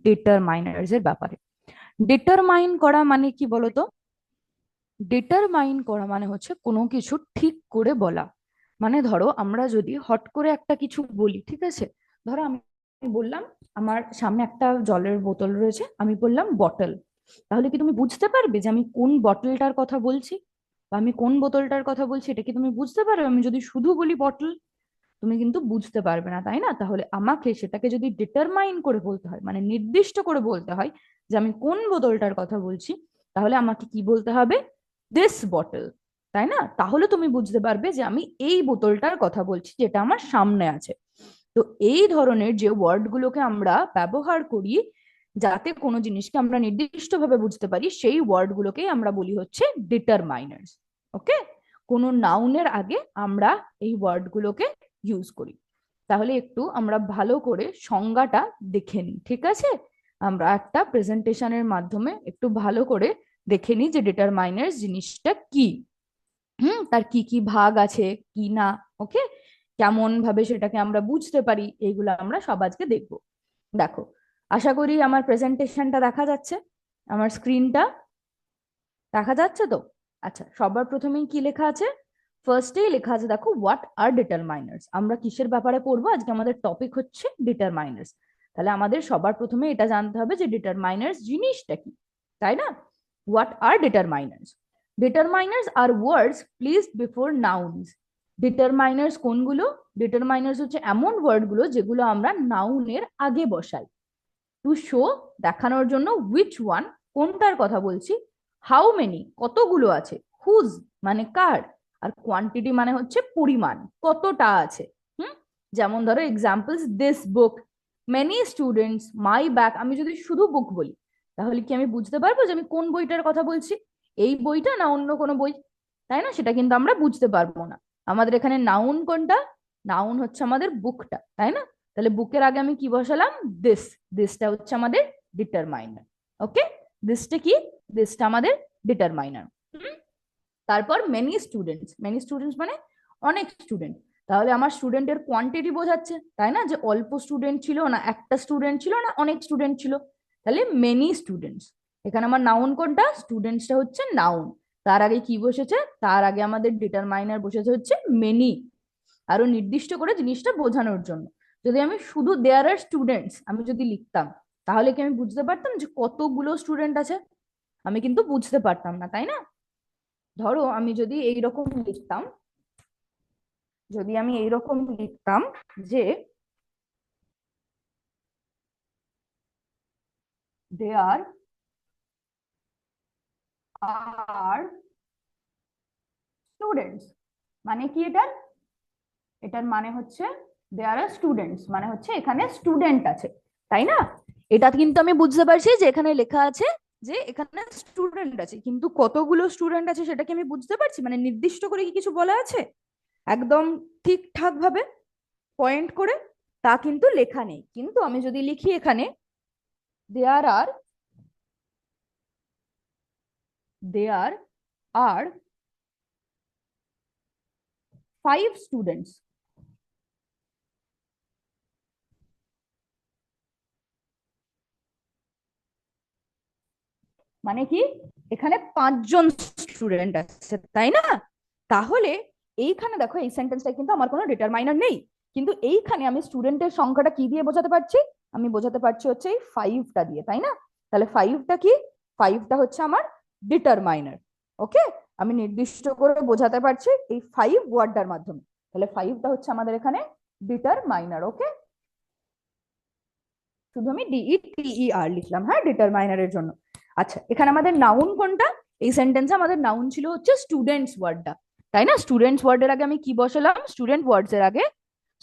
ডিটারমাইনার্স এর ব্যাপারে। ডিটারমাইন করা মানে কি বলতো? ডিটারমাইন করা মানে হচ্ছে কোনো কিছু ঠিক করে বলা। মানে ধরো আমরা যদি হট করে একটা কিছু বলি, ঠিক আছে, ধরো আমি বললাম আমার সামনে একটা জলের বোতল রয়েছে, আমি বললাম বটল। তাহলে কি তুমি বুঝতে পারবে যে আমি কোন বটলটার কথা বলছি বা আমি কোন বোতলটার কথা বলছি? এটা কি তুমি বুঝতে পারবে? আমি যদি শুধু বলি বটল, তুমি কিন্তু বুঝতে পারবে না, তাই না? তাহলে আমাকে সেটাকে যদি ডিটারমাইন করে বলতে হয়, মানে নির্দিষ্ট করে বলতে হয় যে আমি কোন বোতলটার কথা বলছি, তাহলে আমাকে কি বলতে হবে? দিস বটল, তাই না? তাহলে তুমি বুঝতে পারবে যে আমি এই বোতলটার কথা বলছি যেটা আমার সামনে আছে। তো এই ধরনের যে ওয়ার্ড গুলোকে আমরা ব্যবহার করি যাতে কোনো জিনিসকে আমরা নির্দিষ্টভাবে বুঝতে পারি, সেই ওয়ার্ড গুলোকেই আমরা বলি হচ্ছে ডিটারমাইনার্স। ওকে? কোনো নাউনের আগে আমরা এই ওয়ার্ড গুলোকে ইউজ করি। তাহলে একটু আমরা ভালো করে সংজ্ঞাটা দেখে নিই, ঠিক আছে? আমরা একটা প্রেজেন্টেশনের মাধ্যমে একটু ভালো করে দেখে নিই যে ডিটারমাইনার্স জিনিসটা কি। তার কি কি ভাগ আছে, কি না। ওকে? কেমন ভাবে সেটাকে আমরা বুঝতে পারি, এইগুলো আমরা সব আজকে দেখবো। দেখো, আশা করি আমার প্রেজেন্টেশনটা দেখা যাচ্ছে, আমার স্ক্রিনটা দেখা যাচ্ছে তো? আচ্ছা, সবার প্রথমেই কি লেখা আছে? ফার্স্টেই লেখা আছে, দেখো, হোয়াট আর ডিটারমাইনার্স। আমরা কিসের ব্যাপারে পড়বো আজকে? আমাদের টপিক হচ্ছে ডিটারমাইনার্স। তাহলে আমাদের সবার প্রথমে এটা জানতে হবে যে ডিটারমাইনার্স জিনিসটা কি, তাই না? What are determiners? Determiners are words placed before nouns. Determiners কোনগুলো? ডিটারমাইনার্স হচ্ছে এমন ওয়ার্ড গুলো যেগুলো আমরা নাউনের আগে বসাই, টু শো, দেখানোর জন্য, উইচ ওয়ান, কোনটার কথা বলছি, হাউ মেনি, কতগুলো আছে, হুজ মানে কার, আর কোয়ান্টিটি মানে হচ্ছে পরিমাণ, কতটা আছে। হুম? যেমন ধরো examples, this book, many students, my bag. আমি যদি শুধু বুক বলি, তাহলে কি আমি বুঝতে পারবো যে আমি কোন বইটার কথা বলছি? এই বইটা না অন্য কোনো বই? তাই না? সেটা কিন্তু আমরা বুঝতে পারবো না। আমাদের এখানে নাউন কোনটা? নাউন হচ্ছে আমাদের বুকটা, তাই না? তাহলে বুকের আগে আমি কি বসালাম? দিস। দিসটা হচ্ছে আমাদের ডিটারমাইনার। ওকে? দিসটা কি? দিসটা আমাদের ডিটারমাইনার। তারপর মেনি স্টুডেন্টস। মেনি স্টুডেন্টস মানে অনেক স্টুডেন্ট। তাহলে আমার স্টুডেন্টের কোয়ান্টিটি বোঝাচ্ছে, তাই না? যে অল্প স্টুডেন্ট ছিল না, একটা স্টুডেন্ট ছিল না, অনেক স্টুডেন্ট ছিল। তাহলে মেনি স্টুডেন্টস। এখানে আমার নাউন কোনটা? স্টুডেন্টসটা হচ্ছে নাউন। তার আগে কি বসেছে? তার আগে আমাদের ডিটারমাইনার বসেছে হচ্ছে মেনি, আরো নির্দিষ্ট করে জিনিসটা বোঝানোর জন্য। যদি আমি শুধু দেয়ার আর স্টুডেন্টস আমি যদি লিখতাম, তাহলে কি আমি বুঝতে পারতাম যে কতগুলো স্টুডেন্ট আছে? আমি কিন্তু বুঝতে পারতাম না, তাই না? ধরো আমি যদি এইরকম লিখতাম, যদি আমি এইরকম লিখতাম যে দেয়ার আর স্টুডেন্টস, মানে কি এটার? এটার মানে হচ্ছে দেয়ার আর স্টুডেন্টস মানে হচ্ছে এখানে স্টুডেন্ট আছে, তাই না? এটা কিন্তু আমি বুঝতে পারছি যে এখানে লেখা আছে যে এখানে স্টুডেন্ট আছে, কিন্তু কতগুলো স্টুডেন্ট আছে সেটা কি আমি বুঝতে পারছি? মানে নির্দিষ্ট করে কি কিছু বলা আছে একদম ঠিকঠাক ভাবে পয়েন্ট করে? তা কিন্তু লেখা নেই। কিন্তু আমি যদি লিখি এখানে দেয়ার আর, দেয়ার আর 5 স্টুডেন্টস, মানে কি? এখানে 5 জন স্টুডেন্ট আছে, তাই না? তাহলে এইখানে দেখো, এই সেন্টেন্সটা কিন্তু আমার কোনো ডিটারমাইনার নেই, কিন্তু এইখানে আমি স্টুডেন্টের সংখ্যাটা কি দিয়ে বোঝাতে পারছি? আমি বোঝাতে পারছি হচ্ছে এই 5টা দিয়ে, তাই না? তাহলে 5টা কি? 5টা হচ্ছে আমার ডিটারমাইনার। ওকে? আমি নির্দিষ্ট করে বোঝাতে পারছি এই 5 ওয়ার্ডটার মাধ্যমে। তাহলে 5টা হচ্ছে আমাদের এখানে ডিটারমাইনার। ওকে? শুধু আমি DETER লিখলাম, হ্যাঁ, ডিটারমাইনারের জন্য। আচ্ছা, এখানে আমাদের নাউন কোনটা? এই সেন্টেন্সে আমাদের নাউন ছিল হচ্ছে স্টুডেন্টস ওয়ার্ডটা, তাই না? স্টুডেন্টস ওয়ার্ডের আগে আমি কি বসালাম? স্টুডেন্ট ওয়ার্ডস এর আগে,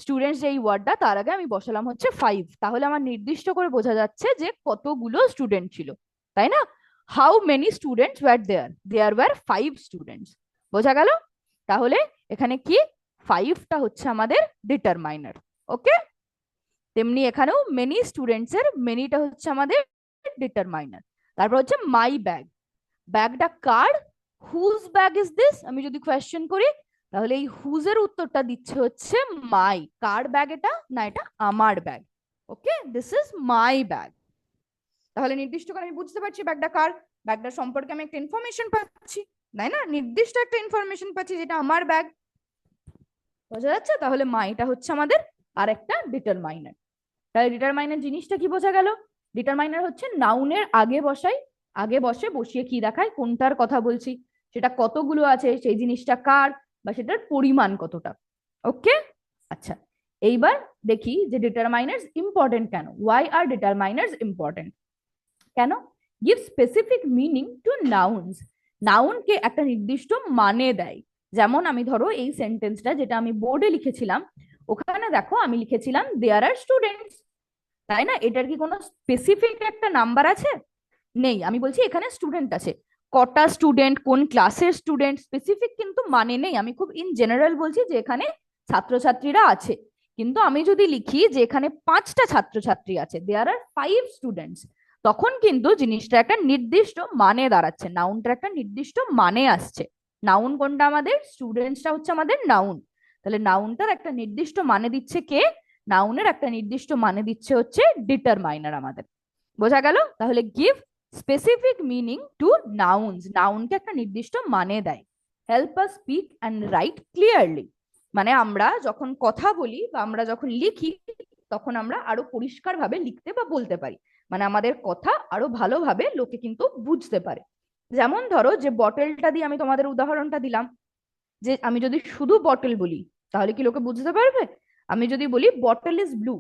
স্টুডেন্টস যে এই ওয়ার্ডটা তার আগে আমি বসালাম হচ্ছে 5। তাহলে আমার নির্দিষ্ট করে বোঝা যাচ্ছে যে কতগুলো স্টুডেন্ট ছিল, তাই না? How many students were there? There were 5 students. বোঝা গেল? তাহলে এখানে কি? 5টা হচ্ছে আমাদের ডিটারমাইনার। ওকে? তেমনি এখানেও মেনি স্টুডেন্টস এর মেনিটা হচ্ছে আমাদের ডিটারমাইনার। তারপর হচ্ছে মাই ব্যাগ। ব্যাগটা কার? Whose bag is this? আমি যদি কোয়েশ্চেন করি, তাহলে এই হুজ এর উত্তরটা দিচ্ছে হচ্ছে মাই। কার ব্যাগ এটা? না, এটা আমার bag. Okay? This is my bag. তাহলে নির্দিষ্ট করে আমি বুঝতে পারছি ব্যাগটা কার, ব্যাগটার সম্পর্কে আমি একটা ইনফরমেশন পাচ্ছি, তাই না? নির্দিষ্ট একটা ইনফরমেশন পাচ্ছি যেটা আমার ব্যাগ। বোঝা যাচ্ছে? তাহলে মা এটা হচ্ছে আমাদের আর একটা ডিটারমাইনার। তাহলে ডিটারমাইনার জিনিসটা কি বোঝা গেল? ডিটারমাইনার হচ্ছে নাউনের আগে বসাই, আগে বসে বসিয়ে কি দেখায়, কোনটার কথা বলছি, সেটা কতগুলো আছে, সেই জিনিসটা কার, বা সেটার পরিমাণ কতটা। ওকে, আচ্ছা, এইবার দেখি যে ডিটারমাইনার্স ইম্পর্টেন্ট কেন। ওয়াই আর ডিটারমাইনার্স ইম্পর্টেন্ট কেন? Give specific meaning to nouns. নাউনকে একটা নির্দিষ্ট মানে দেয়। যেমন আমি ধরো এই সেন্টেন্সটা যেটা আমি বোর্ডে লিখেছিলাম, ওখানে দেখো আমি লিখেছিলাম দেয়ার আর স্টুডেন্টস, তাই না? এটার কি কোনো স্পেসিফিক একটা নাম্বার আছে? নেই। আমি বলছি এখানে স্টুডেন্ট আছে, কটা স্টুডেন্ট, কোন ক্লাসের স্টুডেন্ট, স্পেসিফিক কিন্তু মানে নেই। আমি খুব ইন জেনারেল বলছি যে এখানে ছাত্রছাত্রীরা আছে। কিন্তু আমি যদি লিখি যে এখানে 5টা ছাত্রছাত্রী আছে, দেয়ার আর 5 স্টুডেন্টস, তখন কিন্তু জিনিসটা একটা নির্দিষ্ট মানে দাঁড়াচ্ছে, নাউনটা একটা নির্দিষ্ট মানে আসছে। নাউন কোনটা আমাদের? স্টুডেন্টসটা হচ্ছে আমাদের নাউন। তাহলে নাউনটার একটা নির্দিষ্ট মানে দিচ্ছে কে? নাউনের একটা নির্দিষ্ট মানে দিচ্ছে হচ্ছে ডিটারমাইনার আমাদের। বোঝা গেল? তাহলে give specific meaning to nouns, নাউনকে একটা নির্দিষ্ট মানে দেয়। Help us speak and write clearly, মানে আমরা যখন কথা বলি বা আমরা যখন লিখি তখন আমরা আরো পরিষ্কার ভাবে লিখতে বা বলতে পারি, মানে আমাদের কথা আরো ভালোভাবে লোকে কিন্তু বুঝতে পারে। যেমন ধরো যে বটলটা দিয়ে আমি তোমাদের উদাহরণটা দিলাম, যে আমি যদি শুধু বটল বলি তাহলে কি লোকে বুঝতে পারবে? আমি যদি বলি বটল ইজ ব্লু,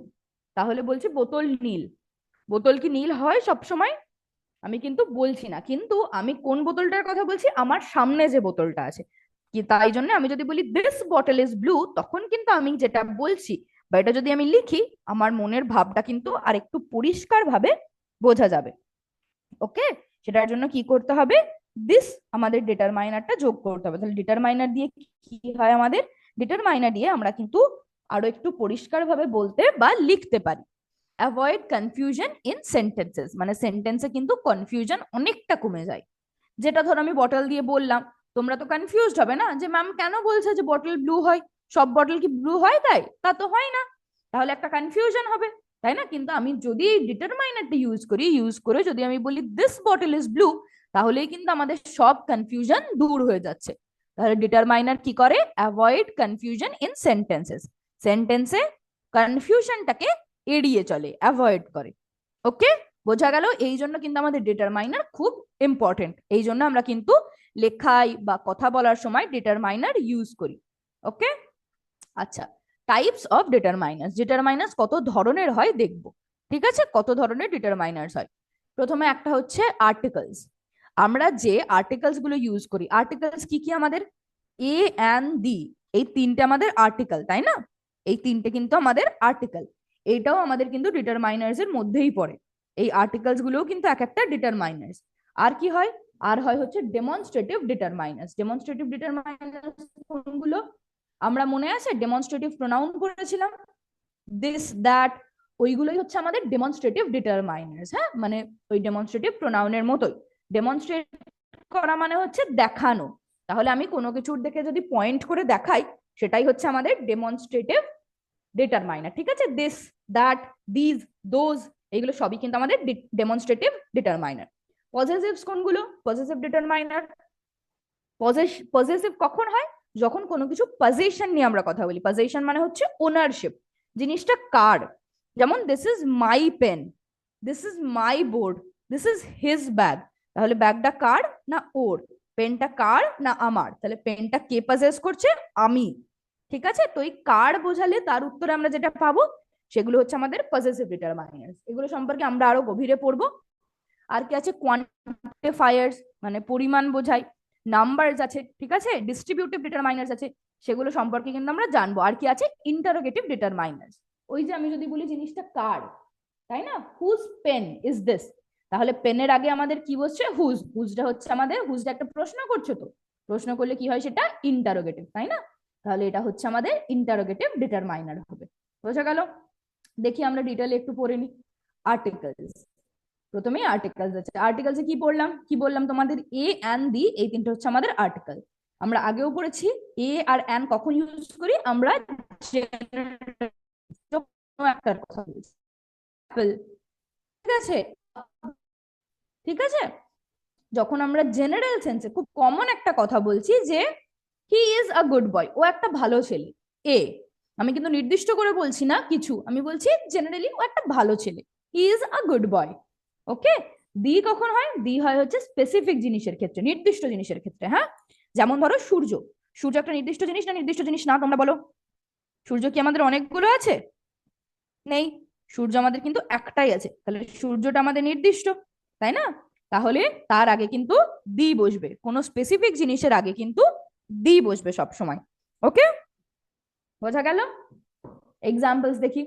তাহলে বলছি বোতল নীল। বোতল কি নীল হয় সব সময়? আমি কিন্তু বলছি না, কিন্তু আমি কোন বোতলটার কথা বলছি, আমার সামনে যে বোতলটা আছে। কি তাই জন্য আমি যদি বলি দিস বটল ইজ ব্লু, তখন কিন্তু আমি যেটা বলছি বা এটা যদি আমি লিখি, আমার মনের ভাবটা কিন্তু আর একটু পরিষ্কার ভাবে বোঝা যাবে। ওকে, সেটার জন্য কি করতে হবে? দিস আমাদের ডিটারমাইনারটা যোগ করতে হবে। তাহলে ডিটারমাইনার দিয়ে কি হয় আমাদের? ডিটারমাইনার দিয়ে আমরা কিন্তু আরো একটু পরিষ্কার ভাবে বলতে বা লিখতে পারি। অ্যাভয়েড কনফিউশন ইন সেন্টেন্সেস, মানে সেন্টেন্সে কিন্তু কনফিউশন অনেকটা কমে যায়। যেটা ধরো আমি বটল দিয়ে বললাম, তোমরা তো কনফিউজড হবে না যে ম্যাম কেন বলছে যে বটল ব্লু হয়, সব বটল কি ব্লু হয়? তাই তা তো হয় না। তাহলে একটা কনফিউশন হবে, তাই না? কিন্তু আমি যদি ডিটারমাইনারটা ইউজ করি, ইউজ করে যদি আমি বলি দিস বটল ইজ ব্লু, তাহলেই কিন্তু আমাদের সব কনফিউশন দূর হয়ে যাচ্ছে। তাহলে ডিটারমাইনার কি করে? অ্যাভয়েড কনফিউশন ইন সেন্টেন্সেস, সেন্টেন্সে কনফিউশনটাকে এড়িয়ে চলে, অ্যাভয়েড করে। ওকে, বোঝা গেল? এই জন্য কিন্তু আমাদের ডিটারমাইনার খুব ইম্পর্টেন্ট, এই জন্য আমরা কিন্তু লেখাই বা কথা বলার সময় ডিটারমাইনার ইউজ করি। ওকে, আচ্ছা, টাইপস অফ ডিটারমাইনার্স, ডিটারমাইনার্স কত ধরনের হয় দেখবো। ঠিক আছে, কত ধরনের ডিটারমাইনার্স হয়। প্রথমে একটা হচ্ছে আর্টিকেলস। আমরা যে আর্টিকেলস গুলো ইউজ করি, আর্টিকেলস কি কি আমাদের? এ এন্ড দি, এই তিনটে আমাদের আর্টিকেল, তাই না? এই তিনটে কিন্তু আমাদের আর্টিকেল। এটাও আমাদের কিন্তু ডিটারমাইনার্স এর মধ্যেই পড়ে। এই আর্টিকেলস গুলোও কিন্তু এক একটা ডিটারমাইনার্স। আর কি হয়? আর হয় হচ্ছে ডেমনস্ট্রেটিভ ডিটারমাইনার্স। ডেমনস্ট্রেটিভ ডিটারমাইনার্স কোনগুলো? আমরা মনে আছে ডেমনস্ট্রেটিভ প্রোনাউন করেছিলাম, দিস দ্যাট, ওইগুলোই হচ্ছে আমাদের ডেমনস্ট্রেটিভ ডিটারমাইনার্স। হ্যাঁ, মানে ওই ডেমনস্ট্রেটিভ প্রোনাউনের মতোই। ডেমনস্ট্রেট করা মানে হচ্ছে দেখানো। তাহলে আমি কোনো কিছুর দিকে যদি পয়েন্ট করে দেখাই, সেটাই হচ্ছে আমাদের ডেমনস্ট্রেটিভ ডিটারমাইনার। ঠিক আছে, দিস দ্যাট দিস দোজ, এগুলো সবই কিন্তু আমাদের ডেমনস্ট্রেটিভ ডিটারমাইনার। পজেসিভস কোনগুলো? পজেসিভ ডিটারমাইনার, পজেসিভ কখন হয়? যখন কোনো কিছু পজেশন নিয়ে আমরা কথা বলি। পজেশন মানে হচ্ছে ওনারশিপ, জিনিসটা কার। যেমন this is my pen, this is my board, this is his bag. তাহলে ব্যাগটা কার না ওর, পেনটা কার না আমার, তাহলে পেনটা কে পজেস করছে? আমি। ঠিক আছে, তো এই কার বোঝালে তার উত্তরে আমরা যেটা পাবো সেগুলো হচ্ছে আমাদের পজেসিভ ডিটারমাইনার্স। এগুলো সম্পর্কে আমরা আরো গভীরে পড়বো। আর কি আছে? কোয়ান্টিফায়ার্স, মানে পরিমাণ বোঝায়। নাম্বারস আছে, ঠিক আছে, ডিস্ট্রিবিউটিভ ডিটারমাইনার্স আছে, সেগুলো সম্পর্কে কিন্তু আমরা জানবো। আর কি আছে? ইন্টারোগেটিভ ডিটারমাইনার্স। ওই যে আমি যদি বলি জিনিসটা কার, তাই না, হুজ পেন ইজ দিস, তাহলে পেনের আগে আমাদের কি বসছে? হুজ। হুজটা হচ্ছে আমাদের, হুজটা একটা প্রশ্ন করছো, তো প্রশ্ন করলে কি হয়? সেটা ইন্টারোগেটিভ, তাই না? তাহলে এটা হচ্ছে আমাদের ইন্টারোগেটিভ ডিটারমাইনার হবে। বোঝা গেল? দেখি আমরা ডিটেলে একটু পড়ে নিই। আর্টিকেলস, প্রথমেই আর্টিকেলস আছে। আর্টিকেলসে কি পড়লাম, কি বললাম তোমাদের? এ এন্ড দি, এই তিনটে হচ্ছে আমাদের আর্টিকেল। আমরা আগেও পড়েছি এ আর এন কখন ইউজ করি, আমরা একটার কথা বলছি, ঠিক আছে। ঠিক আছে? যখন আমরা জেনারেল সেন্সে খুব কমন একটা কথা বলছি যে he is a good boy, ও একটা ভালো ছেলে, এ, আমি কিন্তু নির্দিষ্ট করে বলছি না কিছু, আমি বলছি জেনারেলি ও একটা ভালো ছেলে, he is a good boy. ওকে, দি কখন হয়? দি হয় হচ্ছে স্পেসিফিক জিনিসের ক্ষেত্রে, নির্দিষ্ট জিনিসের ক্ষেত্রে। হ্যাঁ, যেমন ধরো সূর্য, সূর্য একটা নির্দিষ্ট জিনিস না নির্দিষ্ট জিনিস না, তোমরা বলো। সূর্য কি আমাদের অনেকগুলো আছে? নেই, সূর্য আমাদের কিন্তু একটাই আছে, তাহলে সূর্যটা আমাদের নির্দিষ্ট, তাই না? তাহলে তার আগে কিন্তু দি বসবে, কোনো স্পেসিফিক জিনিসের আগে কিন্তু দি বসবে সব সময়। ওকে, বোঝা গেল? এক্সাম্পলস দেখি।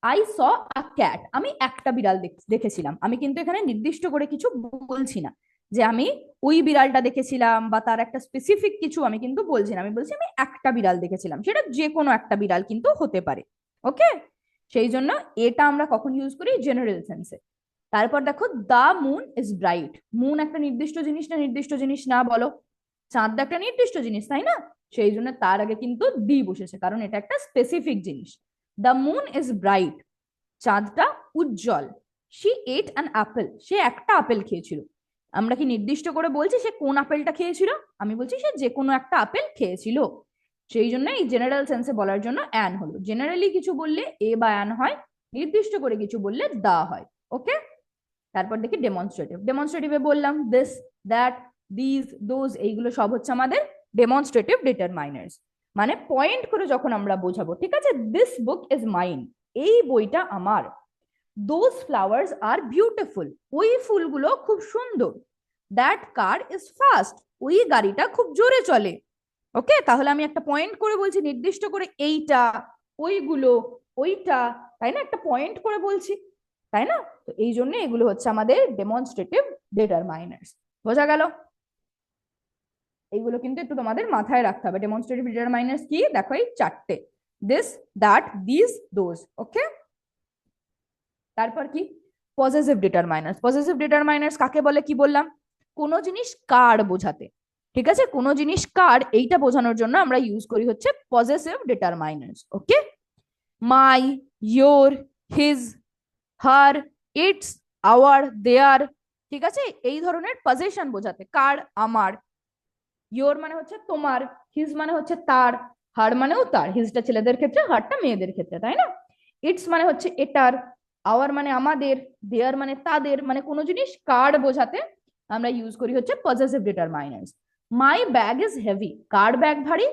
আই স আ ক্যাট, আমি একটা বিড়াল দেখেছিলাম, আমি কিন্তু এখানে নির্দিষ্ট করে কিছু বলছি না যে আমি ওই বিড়ালটা দেখেছিলাম বা তার একটা স্পেসিফিক কিছু আমি কিন্তু বলছি না, আমি বলছি আমি একটা বিড়াল দেখেছিলাম, সেটা যে কোনো একটা বিড়াল কিন্তু হতে পারে। ওকে, সেই জন্য এটা আমরা কখন ইউজ করি? General sense. তারপর দেখো, the moon is bright, moon একটা নির্দিষ্ট জিনিস না নির্দিষ্ট জিনিস না, বলো। চাঁদটা একটা নির্দিষ্ট জিনিস, তাই না? সেই জন্য তার আগে কিন্তু দি বসেছে, কারণ এটা একটা স্পেসিফিক জিনিস। দ্য মুন ইজ ব্রাইট, চাঁদটা উজ্জ্বল। শি এট অ্যান অ্যাপেল, সে একটা আপেল খেয়েছিল, আমরা কি নির্দিষ্ট করে বলছি সে কোন আপেলটা খেয়েছিল? আমি বলছি সে যে কোনো একটা আপেল খেয়েছিল। সেই জন্য এই জেনারেল সেন্সে বলার জন্য অ্যান হলো। জেনারেলি কিছু বললে এ বা অ্যান হয়, নির্দিষ্ট করে কিছু বললে দা হয়। ওকে, তারপর দেখি ডেমনস্ট্রেটিভ। ডেমনস্ট্রেটিভে বললাম দিস, দ্যাট, দিস, দোজ, এইগুলো সব হচ্ছে আমাদের ডেমনস্ট্রেটিভ ডিটারমাইনার্স, মানে পয়েন্ট করে যখন আমরা বোঝাবো। ঠিক আছে, দিস বুক ইজ মাইন, এই বইটা আমার। দোজ ফ্লাওয়ার্স আর বিউটিফুল, ওই ফুলগুলো খুব সুন্দর। দ্যাট কার ইজ ফাস্ট, ওই গাড়িটা খুব জোরে চলে। ওকে, তাহলে আমি একটা পয়েন্ট করে বলছি, নির্দিষ্ট করে এইটা, ওইগুলো, ওইটা, তাই না? একটা পয়েন্ট করে বলছি, তাই না? তো এই জন্য এগুলো হচ্ছে আমাদের ডেমনস্ট্রেটিভ ডিটারমাইনার্স। বোঝা গেল? এইগুলো কিন্তু একটু তোমাদের মাথায় রাখতে হবে। ডেমনস্ট্রেটিভ ডিটারমাইনার্স কি? দেখো এই চারটে, দিস, দ্যাট, দিস, দোজ। ওকে, তারপর কি? পজেসিভ ডিটারমাইনার্স। পজেসিভ ডিটারমাইনার্স কাকে বলে? কি বললাম? কোনো জিনিস কার বোঝাতে। ঠিক আছে, কোনো জিনিস কার এইটা বোঝানোর জন্য আমরা ইউজ করি হচ্ছে possessive determiners. Okay, my, your, his, her, its, our, their. ঠিক আছে, এই ধরনের পজেশন বোঝাতে, কার, আমার। ইয়োর মানে হচ্ছে তোমার, হিজ মানে হচ্ছে তার, হার মানেও তার, হিজটা ছেলেদের ক্ষেত্রে, হারটা মেয়েদের ক্ষেত্রে, তাই না? ইটস মানে হচ্ছে এটার, আওয়ার মানে আমাদের, দেয়ার মানে তাদের, মানে কোনো জিনিস কার বোঝাতে আমরা ইউজ করি হচ্ছে possessive determiners. My bag is heavy, কার ব্যাগ ভারী?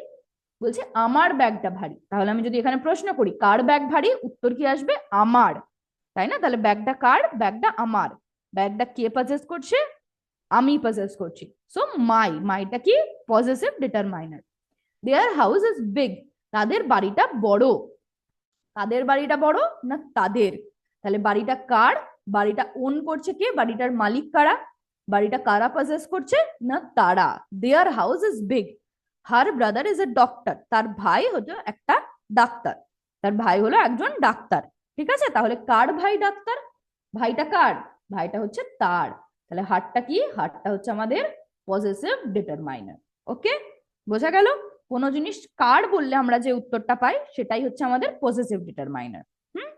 বলছে আমার ব্যাগটা ভারী, তাহলে আমি যদি এখানে প্রশ্ন করি কার ব্যাগ ভারী, উত্তর কি আসবে? আমার, তাই না? তাহলে ব্যাগটা কার? ব্যাগটা আমার। ব্যাগটা কে পজেস করছে? আমি পজেস করছি। সো মাইটা কি? Possessive determiner. Their house is big, তাদের বাড়িটা বড়। তাদের বাড়িটা বড় না তাদের? তাহলে বাড়িটা কার? বাড়িটা ওন করছে কে? বাড়িটার মালিক কারা? বাড়িটা কারা পজেস করছে? না তারা। Their house is big, her brother is a doctor, তার ভাই হলো একটা ডাক্তার, তার ভাই হলো একজন ডাক্তার। ঠিক আছে, তাহলে কার ভাই ডাক্তার? ভাইটা কার? ভাইটা হচ্ছে তার। তাহলে হারটা কি? হারটা হচ্ছে আমাদের পজেসিভ ডিটারমাইনার। ওকে, বোঝা গেল? কোনো জিনিস কার বললে আমরা যে উত্তরটা পাই সেটাই হচ্ছে আমাদের পজেসিভ ডিটারমাইনার। হুম,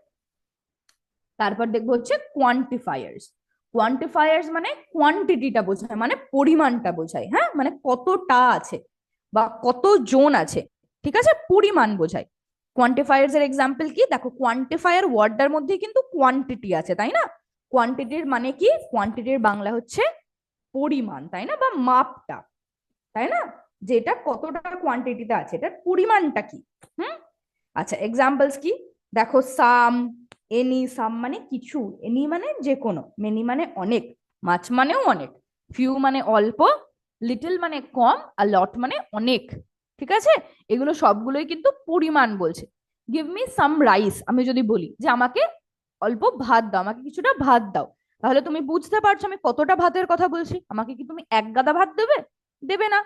তারপর দেখবো হচ্ছে কোয়ান্টিফায়ার্স। কোয়ান্টিফায়ার্স মানে কোয়ান্টিটিটা বোঝায়, মানে পরিমাণটা বোঝায়। হ্যাঁ, মানে কতটা আছে বা কত জন আছে। ঠিক আছে, পরিমাণ বোঝায়। কোয়ান্টিফায়ার্স এর এক্সাম্পল কি? দেখো, কোয়ান্টিফায়ার ওয়ার্ডটার মধ্যে কিন্তু কোয়ান্টিটি আছে, তাই না? কোয়ান্টিটির মানে কি? কোয়ান্টিটির বাংলা হচ্ছে পরিমাণ, তাই না? বা মাপটা, তাই না? যেটা কতটা কোয়ান্টিটিতে আছে, এটার পরিমাণটা কি। হুম, আচ্ছা, এক্সাম্পলস কি? দেখো, সাম, এনি, সাম মানে কিছু, এনি মানে যে কোনো, মেনি মানে অনেক, মাছ মানেও অনেক, ফিউ মানে অল্প, লিটল মানে কম, আর লট মানে অনেক। ঠিক আছে, এগুলো সবগুলোই কিন্তু পরিমাণ বলছে। গিভ মি সাম রাইস, আমি যদি বলি যে আমাকে অল্প ভাত দাও, আমাকে কিছুটা ভাত দাও, তাহলে তুমি বুঝতে পারছো আমি কতটা ভাতের কথা বলছি। আমাকে কি তুমি এক গাদা ভাত দেবে? দেবে না,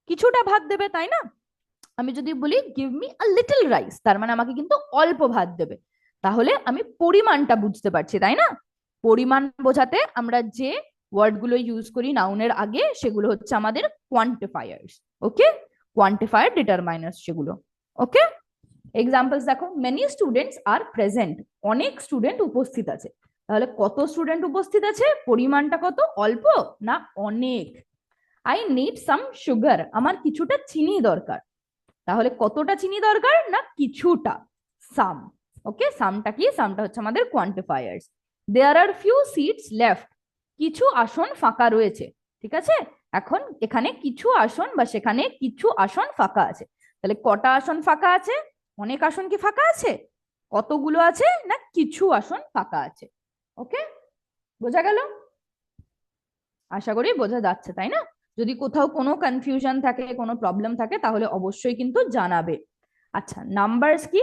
কিছুটা ভাত দেবে, তাই না? আমি যদি বলি give me a little rice, তার মানে আমাকে কিন্তু অল্প ভাত দেবে, তাহলে আমি পরিমাণটা বুঝতে পারছি, তাই না? পরিমাণ বোঝাতে আমরা যে ওয়ার্ড গুলো ইউজ করি নাউনের আগে, সেগুলো হচ্ছে আমাদের কোয়ান্টিফায়ার্স। ওকে, কোয়ান্টিফায়ার ডিটারমাইনার্স সেগুলো। ওকে, এক্সাম্পলস দেখো, মেনি স্টুডেন্টস আর প্রেজেন্ট, অনেক স্টুডেন্ট উপস্থিত আছে। তাহলে কত স্টুডেন্ট উপস্থিত আছে, পরিমাণটা কত, অল্প না অনেক। আই নিড সাম সুগার, আমার কিছুটা চিনি দরকার। তাহলে কতটা চিনি দরকার, না কিছুটা, সাম। ওকে, সামটা কি, সামটা হচ্ছে আমাদের কোয়ান্টিফায়ার্স। দেয়ার আর ফিউ সিটস লেফট, কিছু আসন ফাঁকা রয়েছে। ঠিক আছে, এখন এখানে কিছু আসন বা সেখানে কিছু আসন ফাঁকা আছে। তাহলে কটা আসন ফাঁকা আছে, অনেক আসন কি ফাঁকা আছে, কতগুলো আছে, না কিছু আসন ফাঁকা আছে। ওকে, বোঝা গেল? আশা করি বোঝা যাচ্ছে, তাই না? যদি কোথাও কোনো কনফিউশন থাকে, কোনো প্রবলেম থাকে, তাহলে অবশ্যই কিন্তু জানাবে। আচ্ছা, নাম্বারস কি,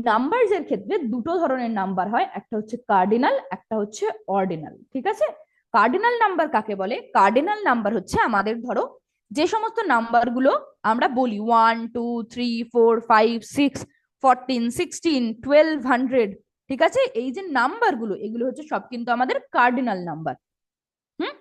নাম্বারস এর ক্ষেত্রে দুটো ধরনের নাম্বার হয়, একটা হচ্ছে কার্ডিনাল, একটা হচ্ছে অর্ডিনাল। ঠিক আছে, কার্ডিনাল নাম্বার কাকে বলে, কার্ডিনাল নাম্বার হচ্ছে আমাদের ধরো যে সমস্ত নাম্বার গুলো আমরা বলি 1 2 3 4 5 6 14 16 12 100, ঠিক আছে, এই যে নাম্বার গুলো, এগুলো হচ্ছে সব কিন্তু আমাদের কার্ডিনাল নাম্বার। হুম,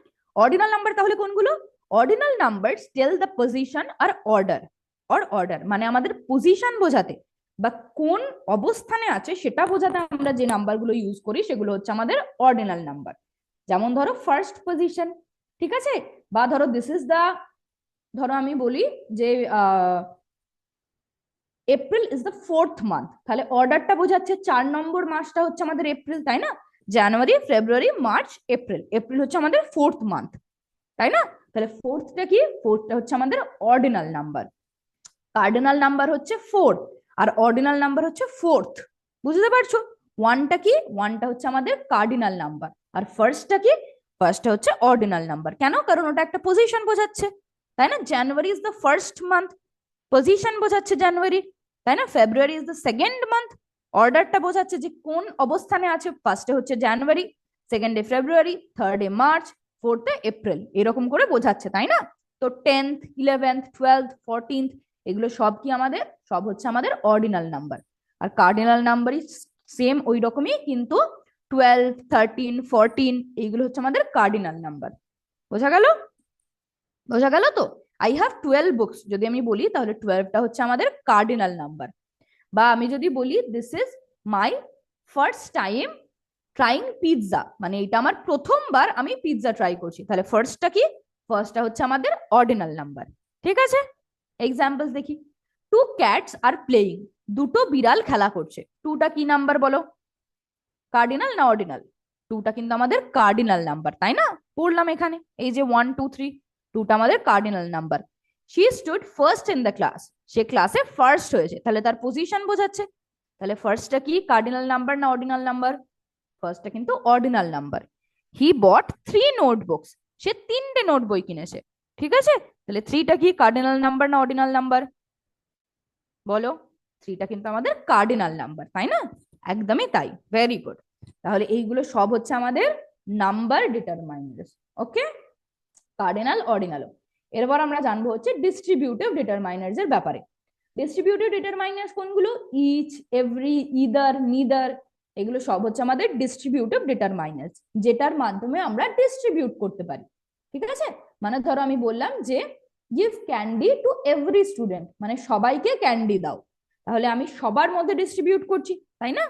অর্ডিনাল নাম্বার তাহলে কোনগুলো, ordinal numbers tell the position আর অর্ডার মানে আমাদের পজিশন বোঝাতে বা কোন অবস্থানে আছে সেটা বোঝাতে আমরা যে নাম্বারগুলো ইউজ করি সেগুলো হচ্ছে আমাদের অর্ডিনাল নাম্বার। যেমন ধরো ফার্স্ট পজিশন, ঠিক আছে, বা ধরো দিস ইজ দা, ধরো আমি বলি যে April is the 4th month, তাহলে অর্ডারটা বোঝাচ্ছে 4 নম্বর মাসটা হচ্ছে আমাদের এপ্রিল, তাই না? জানুয়ারি, ফেব্রুয়ারি, মার্চ, এপ্রিল, এপ্রিল হচ্ছে আমাদের 4th মান্থ, তাই না? তাহলে ফোর্থটা কি, ফোর্থটা হচ্ছে আমাদের অর্ডিনাল নাম্বার। কার্ডিনাল নাম্বার হচ্ছে 4 আর অর্ডিনাল নাম্বার হচ্ছে 4th, বুঝতে পারছো? ওয়ানটা কি, ওয়ানটা হচ্ছে আমাদের কার্ডিনাল নাম্বার, আর ফার্স্টটা কি, ফার্স্টটা হচ্ছে অর্ডিনাল নাম্বার। কেন, কারণ ওটা একটা পজিশন বোঝাচ্ছে, তাই না? January is the 1st month, position বোঝাচ্ছে জানুয়ারি, তাই না? February is the 2nd month, অর্ডারটা বোঝাচ্ছে যে কোন অবস্থানে আছে, ফার্স্টে হচ্ছে জানুয়ারি, সেকেন্ডে ফেব্রুয়ারি, থার্ডে মার্চ, ফোর্থে এপ্রিল, এরকম করে বোঝাচ্ছে, তাই না? তো 10th 11th 12th 14th এগুলো সব কি আমাদের, সব হচ্ছে আমাদের অর্ডিনাল নাম্বার। আর কার্ডিনাল নাম্বারই সেম ওই রকমই, কিন্তু 12 13 14 এইগুলো হচ্ছে আমাদের কার্ডিনাল নাম্বার। বোঝা গেল? বোঝা গেল তো? আই হ্যাভ 12 বুকস, যদি আমি বলি তাহলে 12টা হচ্ছে আমাদের কার্ডিনাল নাম্বার। বা আমি যদি বলি this is my first time trying pizza, মানে এটা আমার প্রথমবার আমি পিৎজা ট্রাই করছি, তাহলে ফার্স্টটা কি, ফার্স্টটা হচ্ছে আমাদের অর্ডিনাল নাম্বার। ঠিক আছে, এক্সাম্পলস দেখি। টু ক্যাটস আর প্লেইং, দুটো বিড়াল খেলা করছে, টুটা কি নাম্বার বলো, কার্ডিনাল না অর্ডিনাল? টুটা কিন্তু আমাদের কার্ডিনাল নাম্বার, তাই না? পড়লাম এখানে এই যে 1 2 3, টুটা আমাদের cardinal number. She stood first in the class, সে ক্লাসে ফার্স্ট হয়েছে, তাহলে তার পজিশন বোঝাচ্ছে। তাহলে ফার্স্টটা কি, কার্ডিনাল নাম্বার না অর্ডিনাল নাম্বার? ফার্স্টটা কিন্তু অর্ডিনাল নাম্বার। হি বট 3 নোটবুকস, সে 3টে নোট বই কিনেছে। ঠিক আছে, তাহলে থ্রিটা কি, কার্ডিনাল নাম্বার না অর্ডিনাল নাম্বার বলো? থ্রিটা কিন্তু আমাদের কার্ডিনাল নাম্বার, তাই না? একদমই তাই, ভেরি গুড। তাহলে এইগুলো সব হচ্ছে আমাদের নাম্বার ডিটারমাইনার্স। ওকে, কার্ডিনাল অর্ডিনাল। এরপর আমরা জানবো হচ্ছে ডিস্ট্রিবিউটিভ ডিটারমাইনার্স এর ব্যাপারে। ডিস্ট্রিবিউটিভ ডিটারমাইনার্স কোনগুলো, ইচ, এভরি, ইদার, নিদার, এগুলো সব হচ্ছে আমাদের ডিস্ট্রিবিউটিভ ডিটারমাইনার্স, যেটার মাধ্যমে আমরা ডিস্ট্রিবিউট করতে পারি। ঠিক আছে, মানে ধরো আমি বললাম যে give candy to every student, মানে সবাইকে ক্যান্ডি দাও, তাহলে আমি সবার মধ্যে ডিস্ট্রিবিউট করছি, তাই না?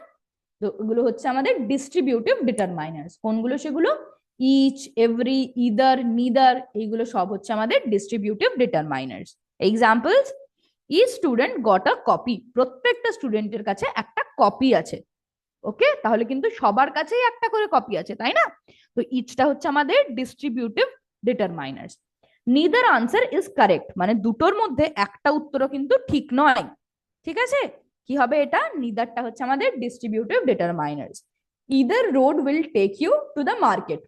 তো এগুলো হচ্ছে আমাদের ডিস্ট্রিবিউটিভ ডিটারমাইনার্স। কোনগুলো সেগুলো, ইচ, এভরি, ইদার, নিদার, এইগুলো সব হচ্ছে আমাদের distributive determiners. Examples, each student got a copy, প্রত্যেকটা স্টুডেন্টের কাছে একটা কপি আছে। ওকে, তাহলে কিন্তু সবার কাছেই একটা করে কপি আছে, তাই না? তো ইচটা হচ্ছে আমাদের distributive determiners. Neither answer is correct, মানে দুটোর মধ্যে একটা উত্তরও কিন্তু ঠিক নয়। ঠিক আছে, কি হবে এটা, নিদারটা হচ্ছে আমাদের distributive determiners. Either road will take you to the market,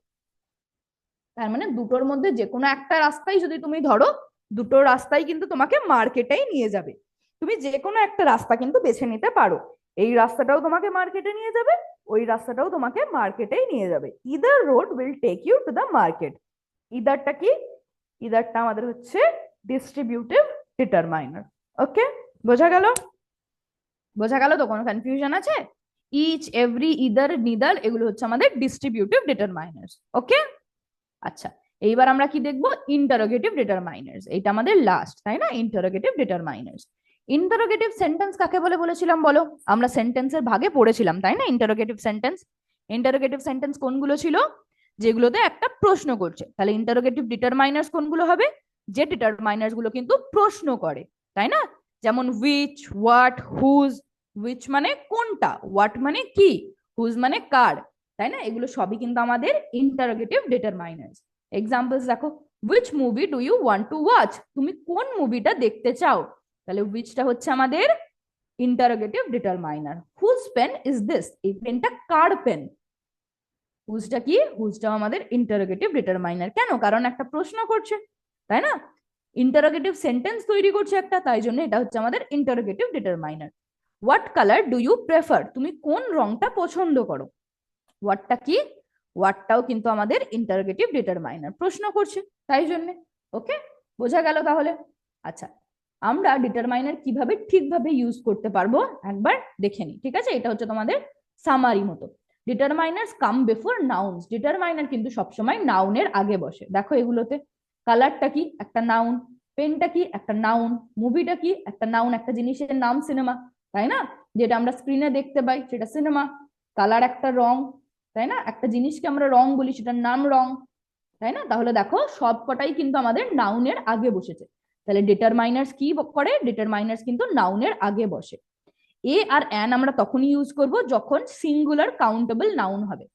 তার মানে দুটোর মধ্যে যে কোনো একটা রাস্তাই যদি তুমি ধরো, দুটো রাস্তাই কিন্তু তোমাকে মার্কেটেই নিয়ে যাবে। তুমি যে কোনো একটা রাস্তা কিন্তু বেছে নিতে পারো, এই রাস্তাটাও তোমাকে মার্কেটে নিয়ে যাবে, ওই রাস্তাটাও তোমাকে মার্কেটেই নিয়ে যাবে। Either road will take you to the market. ইদারটা কি, ইদারটা আমাদের হচ্ছে ডিস্ট্রিবিউটিভ ডিটারমাইনার। ওকে, বোঝা গেল? বোঝা গেল তো, কোনো কনফিউশন আছে? ইচ, এভরি, ইদার, নিদার এগুলো হচ্ছে আমাদের ডিস্ট্রিবিউটিভ ডিটারমাইনার্স। ওকে, আচ্ছা, এইবার আমরা কি দেখবো, ইন্টারোগেটিভ ডিটারমাইনার্স, এটা আমাদের লাস্ট, তাই না? ইন্টারোগেটিভ ডিটারমাইনার্স। ইন্টারোগেটিভ সেন্টেন্স কাকে বলে বলেছিলাম বলো? আমরা সেন্টেন্সের ভাগে পড়েছিলাম, তাই না? ইন্টারোগেটিভ সেন্টেন্স, ইন্টারোগেটিভ সেন্টেন্স কোনগুলো ছিল? যেগুলোতে একটা প্রশ্ন করছে। তাহলে ইন্টারোগেটিভ ডিটারমাইনার্স কোনগুলো হবে? যে ডিটারমাইনার্স গুলো কিন্তু প্রশ্ন করে, তাই না? যেমন হুইচ, হোয়াট, হুজ। হুইচ মানে কোনটা, হোয়াট মানে কি, হুজ মানে কার, তাই না? এগুলো সবই কিন্তু আমাদের ইন্টারোগেটিভ ডিটারমাইনার্স। এক্সাম্পলস দেখো, which movie do you want to watch? তুমি কোন মুভিটা দেখতে চাও? তাহলে হুইচটা হচ্ছে আমাদের interrogative determiner. Whose pen is this? এই পেনটা কার পেন? হুজটা কি? হুজটা আমাদের ইন্টারোগেটিভ ডিটারমাইনার। কেন? কারণ একটা প্রশ্ন করছে, তাই না? ইন্টারোগেটিভ সেন্টেন্স তৈরি করছে একটা, তাই জন্য এটা হচ্ছে আমাদের interrogative determiner. What colour do you prefer? তুমি কোন রংটা পছন্দ করো? হোয়াটটা কি? হোয়াটটাও কিন্তু আমাদের ইন্টারোগেটিভ ডিটারমাইনার, প্রশ্ন করছে, তাই জন্য। ওকে, বোঝা গেল তাহলে? আচ্ছা, আমরা ডিটারমাইনার কিভাবে ঠিকভাবে ইউজ করতে পারবো একবার দেখে নিই, ঠিক আছে? এটা হচ্ছে তোমাদের সামারি মতো। ডিটারমাইনার্স কাম বিফোর নাউনস। ডিটারমাইনার কিন্তু সবসময় নাউনের আগে বসে। দেখো এগুলোতে, কালারটা কি? একটা নাউন। পেনটা কি? একটা নাউন। মুভিটা কি? একটা নাউন, একটা জিনিসের নাম সিনেমা, তাই না? যেটা আমরা স্ক্রিনে দেখতে পাই সেটা সিনেমা। কালার একটা রং, তাই না? একটা জিনিসকে আমরা রং বলি, সেটার নাম রং, তাই না? তাহলে দেখো সব কটাই কিন্তু আমাদের নাউনের আগে বসেছে। তাহলে ডিটারমাইনার্স কি করে? ডিটারমাইনার্স কিন্তু নাউনের আগে বসে। এ আর অ্যান আমরা তখনই ইউজ করব যখন সিঙ্গুলার কাউন্টেবল নাউন হবে।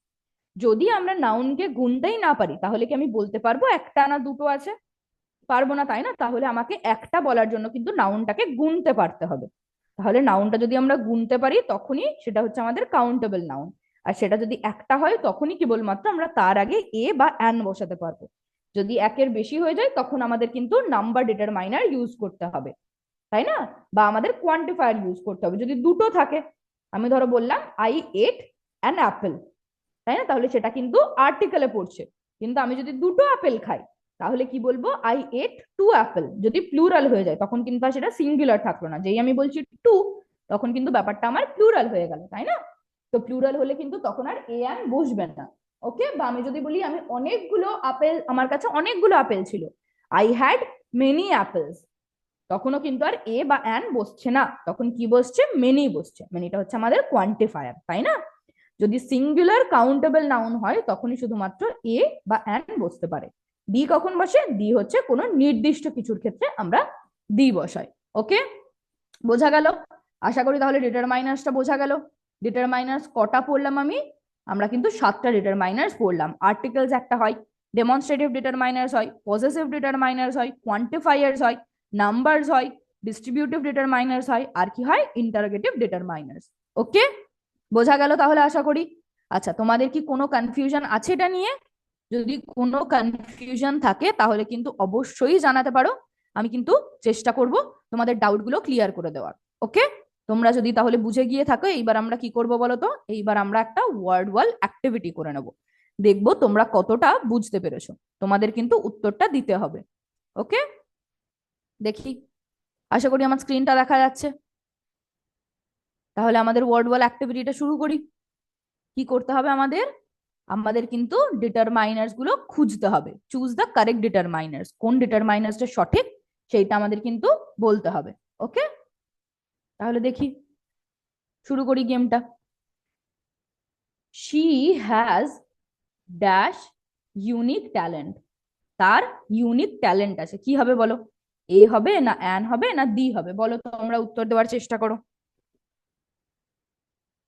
যদি আমরা নাউনকে গুনতেই না পারি, তাহলে কি আমি বলতে পারবো একটা না দুটো আছে? পারবো না, তাই না? তাহলে আমাকে একটা বলার জন্য কিন্তু নাউনটাকে গুনতে পারতে হবে। তাহলে নাউনটা যদি আমরা গুনতে পারি তখনই সেটা হচ্ছে আমাদের কাউন্টেবল নাউন। আর সেটা যদি একটা হয় তখনই কেবলমাত্র আমরা তার আগে এ বা অ্যান বসাতে পারবো। যদি একের বেশি হয়ে যায় তখন আমাদের কিন্তু নাম্বার ডিটারমাইনার ইউজ করতে হবে, তাই না? বা আমাদের কোয়ান্টিফায়ার ইউজ করতে হবে। যদি দুটো থাকে, আমি ধরো বললাম আই এট অ্যান অ্যাপেল, তাই না? তাহলে সেটা কিন্তু আর্টিকেলে পড়ছে। কিন্তু আমি যদি দুটো আপেল খাই তাহলে কি বলবো? I ate two apple. যদি প্লুরাল হয়ে যায় তখন কিন্তু আর সেটা সিঙ্গুলার থাকলো না। যেই আমি বলছি টু, তখন কিন্তু ব্যাপারটা আমার প্লুরাল হয়ে গেল, তাই না? তো প্লুরাল হলে কিন্তু তখন আর এ অ্যান বসবে না। ওকে, বা আমি যদি বলি আমি অনেকগুলো আপেল, আমার কাছে অনেকগুলো আপেল ছিল, আই হ্যাড মেনি অ্যাপেলস, তখনও কিন্তু আর এ বা অ্যান বসছে না, তখন কি বসছে? মেনি বসছে। মানে এটা হচ্ছে আমাদের কোয়ান্টিফায়ার, তাই না? যদি সিঙ্গুলার কাউন্টেবল নাউন হয় তখনই শুধুমাত্র এ বা অ্যান বসতে পারে। দি কখন বসে? দি হচ্ছে কোনো নির্দিষ্ট কিছুর ক্ষেত্রে আমরা দি বসাই। ওকে, বোঝা গেল? আশা করি তাহলে ডিটারমাইনার্সটা বোঝা গেল। ডিটারমাইনার্স কটা পড়লাম আমি? আমরা কিন্তু 7টা ডিটারমাইনার্স পড়লাম। আর্টিকেলস একটা হয়, ডেমনস্ট্রেটিভ ডিটারমাইনার্স হয়, পজেসিভ ডিটারমাইনার্স হয়, কোয়ান্টিফায়ার্স হয়, নাম্বারস হয়, ডিস্ট্রিবিউটিভ ডিটারমাইনার্স হয়, আর কি হয়? ইন্টারোগেটিভ ডিটারমাইনার্স। ওকে, বোঝা গেল তাহলে আশা করি। আচ্ছা, তোমাদের কি কোনো কনফিউশন আছে এটা নিয়ে? যদি কোনো কনফিউশন থাকে তাহলে কিন্তু অবশ্যই জানাতে পারো। আমি কিন্তু চেষ্টা করব তোমাদের ডাউট গুলো ক্লিয়ার করে দেওয়ার। ওকে, তোমরা যদি তাহলে বুঝে গিয়ে থাকো, এইবার আমরা কি করব বলো তো? এইবার আমরা একটা ওয়ার্ড ওয়াল অ্যাক্টিভিটি করে নেব। দেখবো তোমরা কতটা বুঝতে পেরেছো। তোমাদের কিন্তু উত্তরটা দিতে হবে। ওকে, দেখি, আশা করি আমার স্ক্রিনটা দেখা যাচ্ছে। তাহলে আমাদের ওয়ার্ড ওয়াল অ্যাক্টিভিটিটা শুরু করি। কি করতে হবে আমাদের? আমাদের কিন্তু ডিটারমাইনার্স গুলো খুঁজতে হবে। Choose the correct determiners. কোন ডিটারমাইনার্সটা সঠিক সেইটা আমাদের কিন্তু বলতে হবে। ওকে, তাহলে দেখি, শুরু করি গেমটা। She has dash unique talent. তার ইউনিক ট্যালেন্ট আছে। কি হবে বলো? এ হবে না অ্যান হবে না দি হবে? বলো, তোমরা উত্তর দেওয়ার চেষ্টা করো।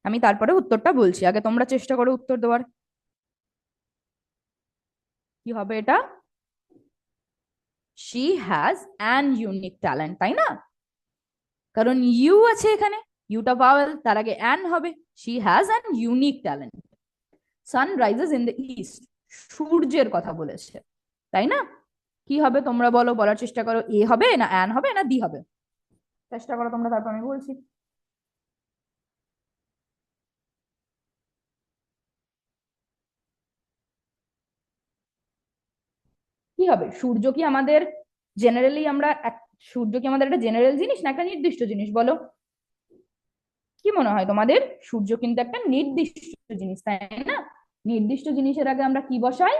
আমি তারপরে উত্তরটা বলছি, আগে তোমরা চেষ্টা করো উত্তর দেওয়ার। কি হবে এটা? She has an unique talent, তাই না? কারণ ইউ আছে এখানে, ইউটা ভাওয়েল, তার আগে অ্যান হবে। She has an unique talent. Sun rises in the east, সূর্যের কথা বলেছে, তাই না? কি হবে তোমরা বলো, বলার চেষ্টা করো। এ হবে না অ্যান হবে না দি হবে? চেষ্টা করো তোমরা, তারপর আমি বলছি। কি হবে? সূর্য কি আমাদের জেনারেলি আমরা সূর্য কি আমাদের একটা জেনারেল জিনিস না একটা নির্দিষ্ট জিনিস বলো? কি মনে হয় তোমাদের? সূর্য কিন্তু একটা নির্দিষ্ট জিনিস, তাই না? নির্দিষ্ট জিনিসের আগে আমরা কি বসাই?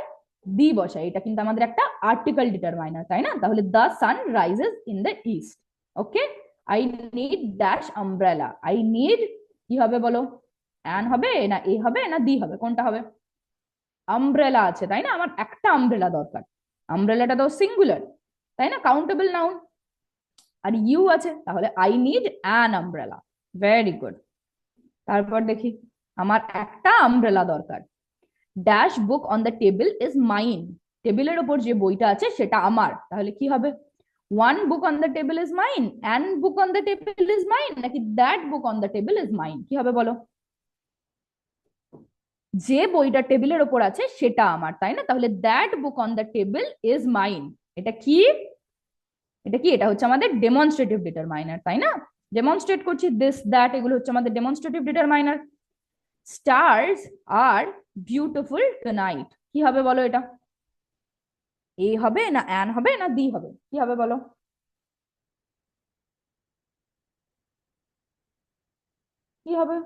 দি বসাই। এটা কিন্তু আমাদের একটা আর্টিকেল ডিটারমাইনার, তাই না? তাহলে the sun rises in the east. Okay, I need dash umbrella. I need কি হবে বলো? অ্যান হবে না এ হবে না দি হবে, কোনটা হবে? আমব্রেলা আছে তাই না, আমার একটা আমব্রেলা দরকার। আমব্রেলাটা তো সিঙ্গুলার তাই না, কাউন্টেবল নাউন। আর ইউ আছে, তাহলে I need an umbrella. Very good. তারপর দেখি, আমার একটা আমব্রেলা দরকার। Dash book on the table is mine. টেবিলের ওপর যে বইটা আছে সেটা আমার, তাহলে কি হবে? One book on the table is mine, an book on the table is mine, নাকি that book on the table is mine? কি হবে বলো? যে বইটা টেবিলের ওপর আছে সেটা আমার, তাই না? তাহলে that book on the table is mine. এটা কি? এটা কি? এটা হচ্ছে আমাদের ডেমনস্ট্রেটিভ ডিটারমাইনার, তাই না? ডেমনস্ট্রেট করছি, দিস দ্যাট, এগুলো হচ্ছে আমাদের ডেমনস্ট্রেটিভ ডিটারমাইনার। স্টার্স আর বিউটিফুল টুনাইট, কি হবে বলো এটা? এ হবে না অ্যান হবে না দি হবে? কি হবে বলো? কি হবে?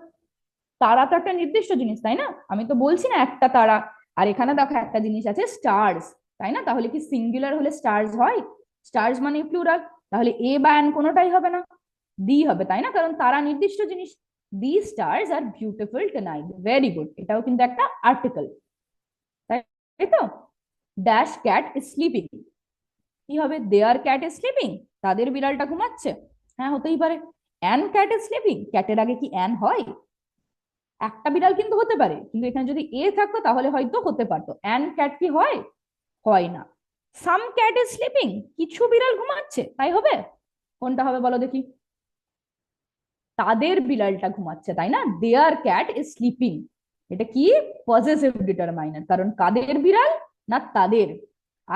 তারা তো একটা নির্দিষ্ট জিনিস, তাই না? আমি তো বলছি না একটা তারা। আর এখানে দেখো একটা জিনিস আছে স্টার্স, তাই না? তাহলে কি সিঙ্গুলার হলে স্টার্স হয়? স্টার্স মানে প্লুরাল, তাহলে এ বা অ্যান কোনোটাই হবে না, দি হবে, তাই না? কারণ তারা নির্দিষ্ট জিনিস। দি স্টার্স আর বিউটিফুল টুনাইট, ভেরি গুড। এটাও কিন্তু একটা আর্টিকেল, তাই তো? ড্যাশ ক্যাট ইজ স্লিপিং, কি হবে? দেয়ার ক্যাট ইজ স্লিপিং, তাদের বিড়ালটা ঘুমাচ্ছে। হ্যাঁ, হতেই পারে। অ্যান ক্যাট ইজ স্লিপিং, ক্যাটের আগে কি অ্যান হয়? একটা বিড়াল কিন্তু হতে পারে, কিন্তু এখানে যদি এ থাকতো তাহলে হয়তো হতে পারতো। অ্যান ক্যাট কি হয়? হয় না। সাম ক্যাট ইজ স্লিপিং, কিছু বিড়াল ঘুমাচ্ছে, তাই হবে? কোনটা হবে বলো দেখি? তাদের বিড়ালটা ঘুমাচ্ছে, তাই না? দেয়ার ক্যাট ইজ স্লিপিং। এটা কি? পজেসিভ ডিটারমাইনার, কারণ কাদের বিড়াল? না তাদের।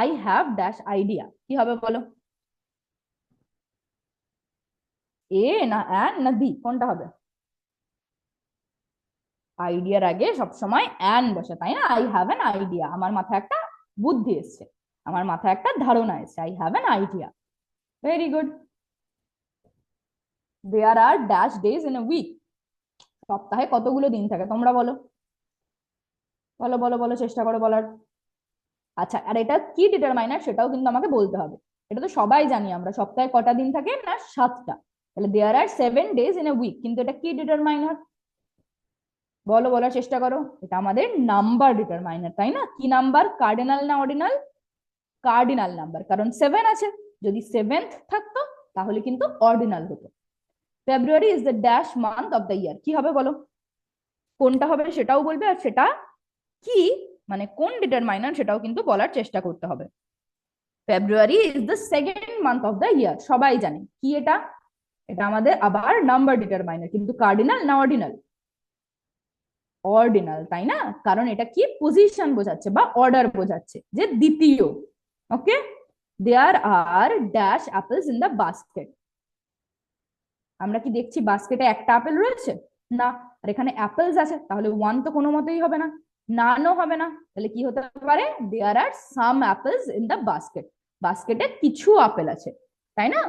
আই হ্যাভ ড্যাশ আইডিয়া, কি হবে বলো? এ না অ্যান না দি, কোনটা হবে? আইডিয়ার আগে সবসময় অ্যান বসে, তাই না? আই হ্যাভ অ্যান আইডিয়া, আমার মাথায় একটা বুদ্ধি এসছে, আমার মাথায় একটা ধারণা এসছে। I have an idea. Very good. There are dash days in a week, সপ্তাহে কতগুলো দিন থাকে তোমরা বলো? বলো বলো বলো, চেষ্টা করো বলার। আচ্ছা, আর এটা কি ডিটারমাইনার সেটাও কিন্তু আমাকে বলতে হবে। এটা তো সবাই জানি আমরা, সপ্তাহে কটা দিন থাকে না 7টা। তাহলে দেয়ার আর 7 ডেজ ইন এ উইক, কিন্তু এটা কি ডিটারমাইনার? বলো, বলার চেষ্টা করো। এটা আমাদের নাম্বার ডিটারমাইনার, তাই না? কি নাম্বার? কার্ডিনাল না অর্ডিনাল? কার্ডিনাল নাম্বার, কারণ 7 আছে। যদি সেভেন্থ থাকতো তাহলে কিন্তু অর্ডিনাল হতো। February is the dash month of the year, কি হবে বলো? কোনটা হবে সেটাও বলবে, আর সেটা কি মানে কোন ডিটারমাইনার সেটাও কিন্তু বলার চেষ্টা করতে হবে। February is the second month of the year, সবাই জানে কি এটা? এটা আমাদের আবার নাম্বার ডিটারমাইনার, কিন্তু কার্ডিনাল না অর্ডিনাল? অর্ডিনাল, তাই না? কারণ এটা কি পজিশন বোঝাচ্ছে বা অর্ডার বোঝাচ্ছে, যে দ্বিতীয়। Okay. There are dash apples in the basket, আমরা কি দেখছি বাস্কেটে একটা আপেল রয়েছে? না। আর এখানে অ্যাপেলস আছে, তাহলে ওয়ান তো কোনো মতেই হবে না, নানও হবে না। তাহলে কি হতে পারে? দেয়ার আর সাম অ্যাপেলস ইন দ্য বাস্কেট, বাস্কেটে কিছু আপেল আছে, তাই না?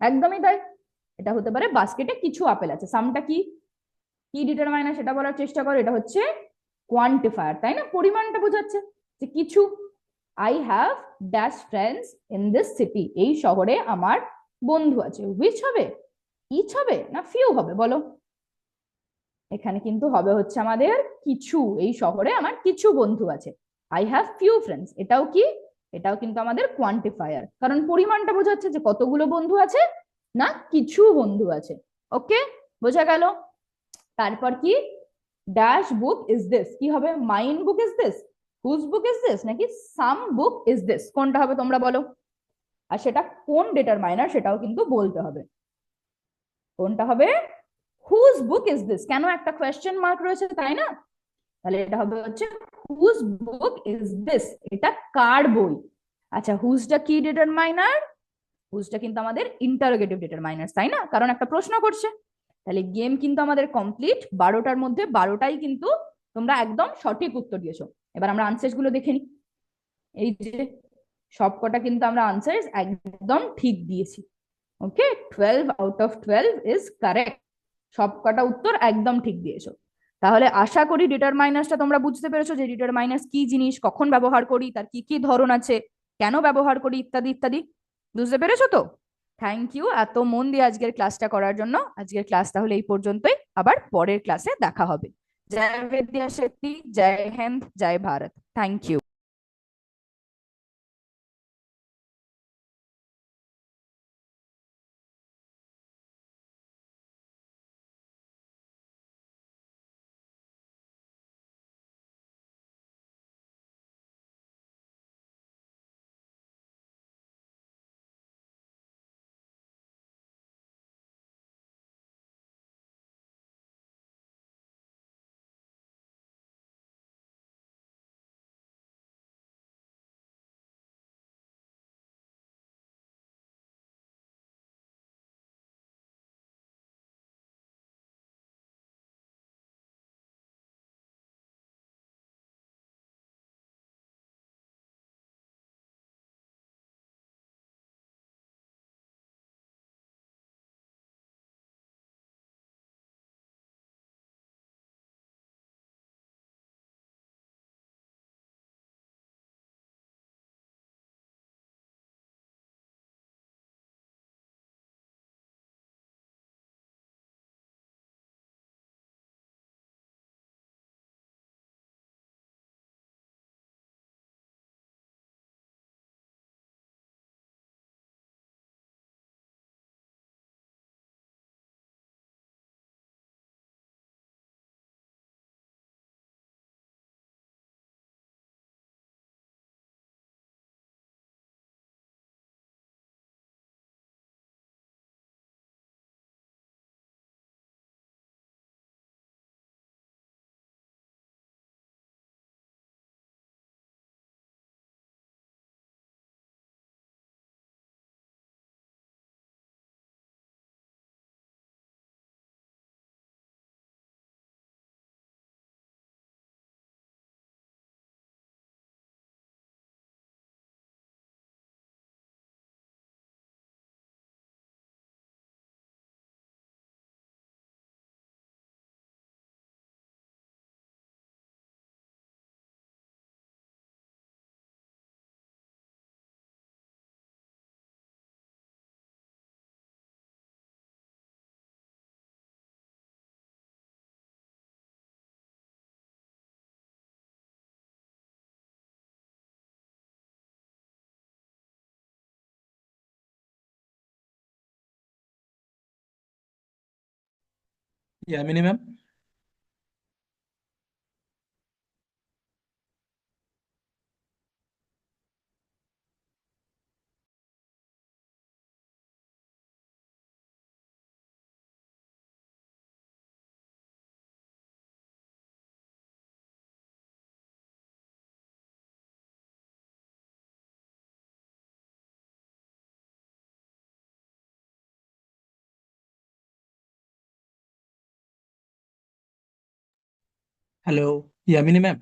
একদমই তাই। এটা হতে পারে বাস্কেটে কিছু আপেল আছে। সামটা কি? কি ডিটারমাইনার সেটা বলার চেষ্টা করো। এটা হচ্ছে কোয়ান্টিফায়ার, তাই না? পরিমাণটা বোঝাচ্ছে যে কিছু। I have dash friends in this city, এই শহরে আমার বন্ধু আছে। হুইচ হবে? ইচ হবে না ফিউ হবে বলো? এখানে কিন্তু হবে হচ্ছে আমাদের কিছু, এই শহরে আমার কিছু বন্ধু আছে। আই হ্যাভ ফিউ ফ্রেন্ডস, এটাও কি? এটাও কিন্তু আমাদের কোয়ান্টিফায়ার, কারণ পরিমাণটা বোঝাচ্ছে যে কতগুলো বন্ধু আছে, না কিছু বন্ধু আছে। ওকে, বোঝা গেল? তারপর কি? ড্যাশ বুক ইজ দিস, কি হবে? Mine book is this, whose book is this, নাকি সাম বুক ইজ দিস? কোনটা হবে তোমরা বলো? আর সেটা কোন ডিটারমাইনার সেটাও কিন্তু বলতে হবে। কোনটা হবে? হুজ বুক ইজ দিস, কেন একটা কোয়েশ্চেন মার্ক রয়েছে, তাই না? তাহলে এটা হবে হচ্ছে হুজ বুক ইজ দিস, এটা কার বই? আচ্ছা, হুজটা কি ডিটারমাইনার? হুজটা কিন্তু আমাদের ইন্টারোগেটিভ ডিটারমাইনার, তাই না? কারণ একটা প্রশ্ন করছে। তাহলে গেম কিন্তু আমাদের কমপ্লিট, 12টার মধ্যে 12টাই কিন্তু তোমরা একদম সঠিক উত্তর দিয়েছো। এবার আমরা আনসার্স গুলো দেখে নিই। এই যে সবকটা কিন্তু আমরা আনসার একদম ঠিক দিয়েছি। ওকে, 12 out of 12 ইজ কারেক্ট। সবকটা উত্তর একদম ঠিক দিয়েছো। তাহলে আশা করি ডিটারমাইনার্সটা তোমরা বুঝতে পেরেছো, যে ডিটারমাইনার্স কি জিনিস, কখন ব্যবহার করি, তার কি কি ধরন আছে, কেন ব্যবহার করি, ইত্যাদি ইত্যাদি। বুঝতে পেরেছো তো? থ্যাংক ইউ এত মন দিয়ে আজকের ক্লাসটা করার জন্য। আজকের ক্লাস তাহলে এই পর্যন্তই, আবার পরের ক্লাসে দেখা হবে। जय विद्या शक्ति, जय हिंद, जय Bharat. Thank you. Yamini ma'am. Hello Yamini ma'am.